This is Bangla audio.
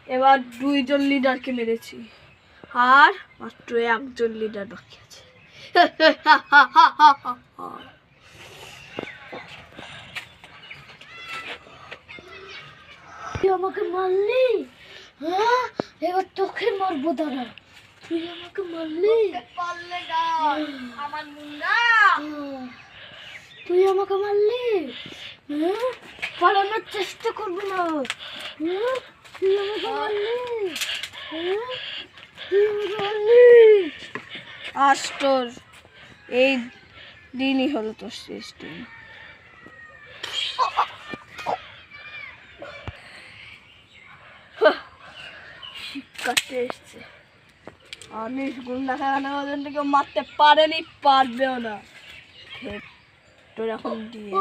এবার 2 জন লিডারকে মেরেছি আর মাত্র 1 জন লিডার বাকি আছে। তুই আমাকে মারলি, হ্যাঁ এবার তোকে মারবো। দাঁড়া, তুই আমাকে মারলি, আমার মুন্ডা, তুই আমাকে মারলি, হ্যাঁ পালানোর চেষ্টা করবি না, হ্যাঁ তুই আমাকে মারলি, হ্যাঁ তুই আমাকে মারলি। আজ তোর এই দিনই হলো তোর শেষ দিন। শিক্ষাতে এসছে আমি গুন্ডা খানা ওজন কেউ মারতে পারেনি, পারবেও না। তোর এখন দিয়ে